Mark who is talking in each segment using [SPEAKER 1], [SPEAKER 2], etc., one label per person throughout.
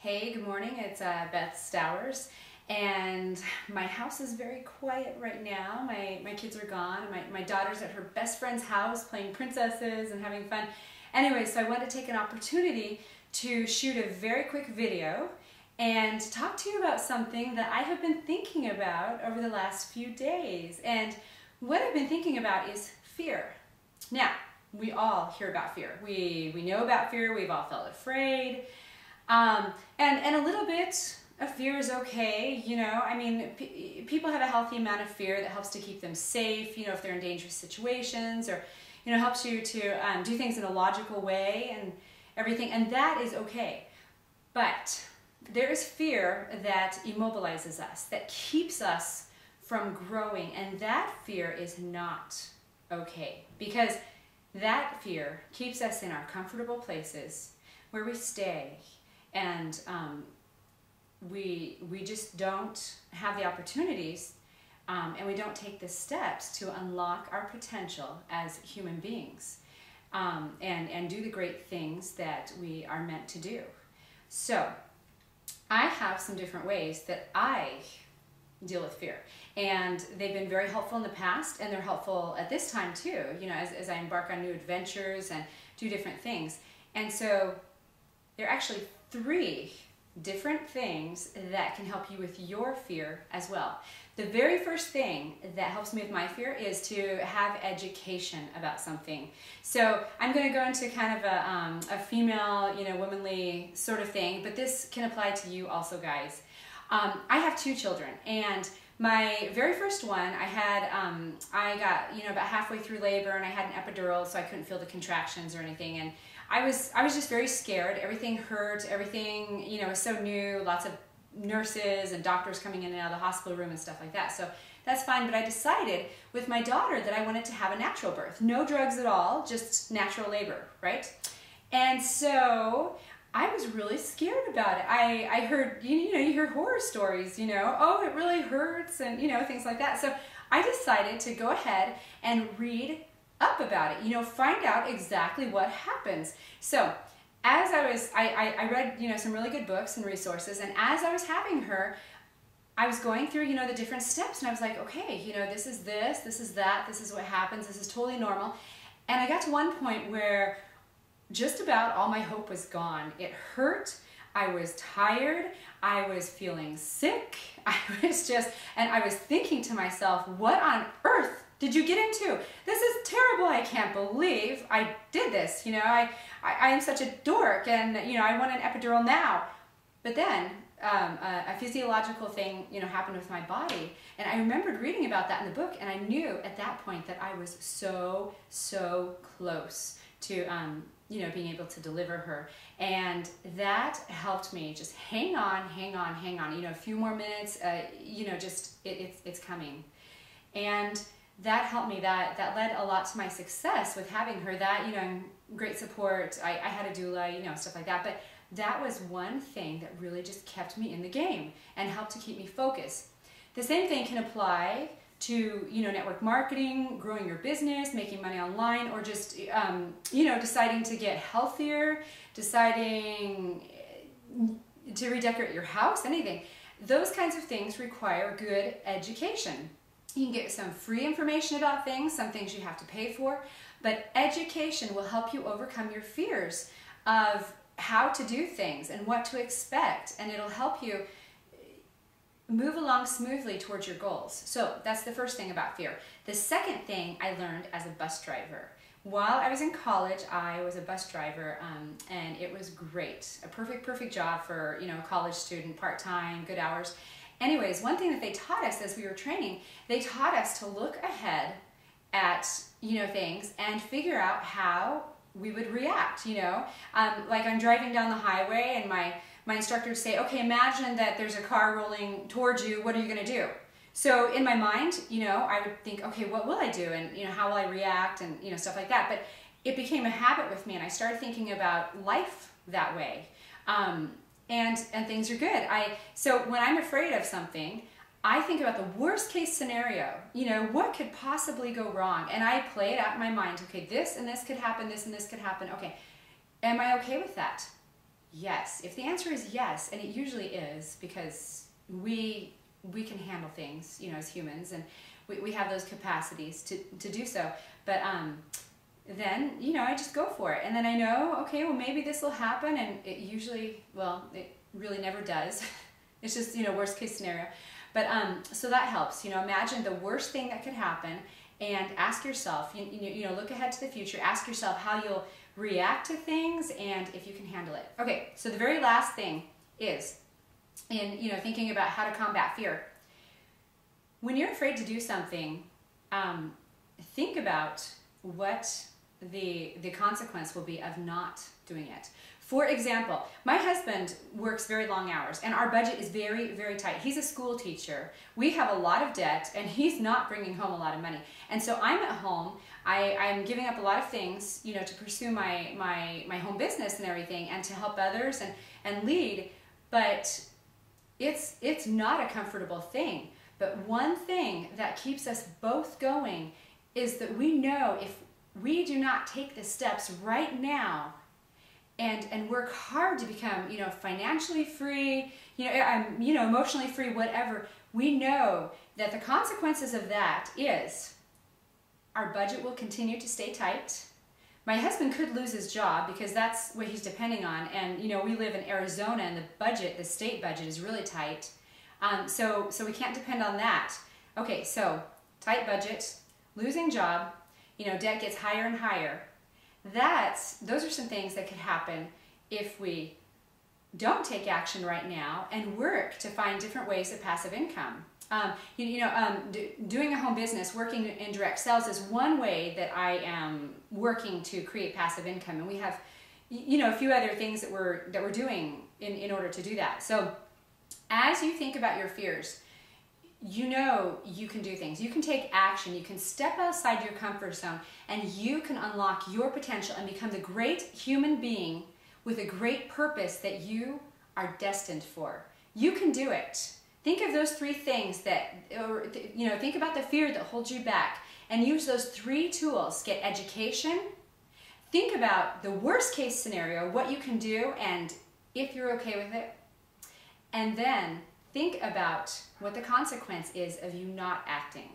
[SPEAKER 1] Hey, good morning. It's Beth Stowers, and my house is very quiet right now. My kids are gone. My daughter's at her best friend's house playing princesses and having fun. Anyway, so I wanted to take an opportunity to shoot a very quick video and talk to you about something that I have been thinking about over the last few days. And what I've been thinking about is fear. Now, we all hear about fear. We know about fear. We've all felt afraid. And a little bit of fear is okay, you know. I mean, people have a healthy amount of fear that helps to keep them safe, you know, if they're in dangerous situations, or, you know, helps you to do things in a logical way and everything, and that is okay. But there is fear that immobilizes us, that keeps us from growing, and that fear is not okay, because that fear keeps us in our comfortable places where we stay, and we just don't have the opportunities, and we don't take the steps to unlock our potential as human beings, and do the great things that we are meant to do. So I have some different ways that I deal with fear, and they've been very helpful in the past, and they're helpful at this time too, you know, as I embark on new adventures and do different things. And so there are actually 3 different things that can help you with your fear as well. The very first thing that helps me with my fear is to have education about something. So I'm going to go into kind of a female, you know, womanly sort of thing, but this can apply to you also, guys. I have 2 children, and my very first one, I got, you know, about halfway through labor, and I had an epidural, so I couldn't feel the contractions or anything, and I was just very scared. Everything hurt, everything, you know, was so new, lots of nurses and doctors coming in and out of the hospital room and stuff like that. So that's fine, but I decided with my daughter that I wanted to have a natural birth. No drugs at all, just natural labor, right? And so I was really scared about it. I heard, you know, you hear horror stories, you know, oh, it really hurts, and, you know, things like that. So I decided to go ahead and read up about it, you know, find out exactly what happens. So as I read, you know, some really good books and resources, and as I was having her, I was going through, you know, the different steps, and I was like, okay, you know, this is this is that, this is what happens, this is totally normal. And I got to one point where just about all my hope was gone. It hurt, I was tired, I was feeling sick, I was thinking to myself, what on earth did you get into? This is terrible. I can't believe I did this. You know, I am such a dork, and, you know, I want an epidural now. But then a physiological thing, you know, happened with my body, and I remembered reading about that in the book, and I knew at that point that I was so close to you know, being able to deliver her, and that helped me just hang on, you know, a few more minutes, you know, just it's coming. And that helped me, that led a lot to my success with having her. That, you know, great support, I had a doula, you know, stuff like that, but that was one thing that really just kept me in the game and helped to keep me focused. The same thing can apply to, you know, network marketing, growing your business, making money online, or just, you know, deciding to get healthier, deciding to redecorate your house, anything. Those kinds of things require good education. You can get some free information about things, some things you have to pay for, but education will help you overcome your fears of how to do things and what to expect, and it'll help you move along smoothly towards your goals. So that's the first thing about fear. The second thing I learned as a bus driver. While I was in college, I was a bus driver, and it was great. A perfect job for, you know, a college student, part-time, good hours. Anyways, one thing that they taught us as we were training, they taught us to look ahead at, you know, things and figure out how we would react, you know. Like I'm driving down the highway, and my instructor would say, okay, imagine that there's a car rolling towards you, what are you going to do? So in my mind, you know, I would think, okay, what will I do? And, you know, how will I react, and, you know, stuff like that. But it became a habit with me, and I started thinking about life that way. And things are good. So when I'm afraid of something, I think about the worst case scenario. You know, what could possibly go wrong? And I play it out in my mind. Okay, this and this could happen, this and this could happen. Okay, am I okay with that? Yes. If the answer is yes, and it usually is, because we can handle things, you know, as humans, and we have those capacities to do so. But then, you know, I just go for it. And then I know, okay, well, maybe this will happen, and it usually, well, it really never does. It's just, you know, worst case scenario. But so that helps. You know, imagine the worst thing that could happen, and ask yourself, you know, look ahead to the future, ask yourself how you'll react to things and if you can handle it. Okay, so the very last thing is, in, you know, thinking about how to combat fear. When you're afraid to do something, think about what the consequence will be of not doing it. For example, my husband works very long hours, and our budget is very, very tight. He's a school teacher. We have a lot of debt, and he's not bringing home a lot of money. And so I'm at home. I'm giving up a lot of things, you know, to pursue my home business and everything, and to help others and lead. But it's not a comfortable thing. But one thing that keeps us both going is that we know if we do not take the steps right now and work hard to become, you know, financially free, you know, emotionally free, whatever, we know that the consequences of that is our budget will continue to stay tight. My husband could lose his job because that's what he's depending on. And, you know, we live in Arizona, and the state budget is really tight. So we can't depend on that. Okay, so tight budget, losing job, you know, debt gets higher and higher. Those are some things that could happen if we don't take action right now and work to find different ways of passive income. Doing a home business, working in direct sales is one way that I am working to create passive income, and we have, you know, a few other things that we're doing in order to do that. So as you think about your fears, you know you can do things. You can take action. You can step outside your comfort zone, and you can unlock your potential and become the great human being with a great purpose that you are destined for. You can do it. Think of those three things think about the fear that holds you back, and use those three tools. Get education. Think about the worst case scenario, what you can do, and if you're okay with it. And then think about what the consequence is of you not acting.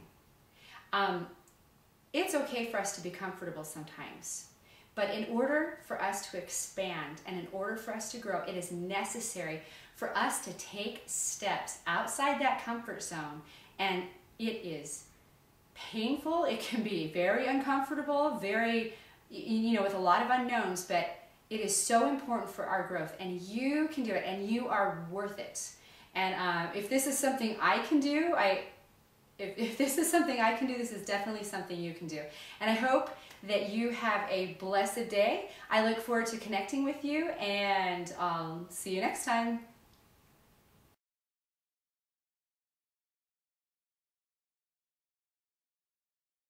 [SPEAKER 1] It's okay for us to be comfortable sometimes, but in order for us to expand and in order for us to grow, it is necessary for us to take steps outside that comfort zone. And it is painful. It can be very uncomfortable, very, you know, with a lot of unknowns, but it is so important for our growth, and you can do it, and you are worth it. And if this is something I can do, if this is something I can do, this is definitely something you can do. And I hope that you have a blessed day. I look forward to connecting with you, and I'll see you next time.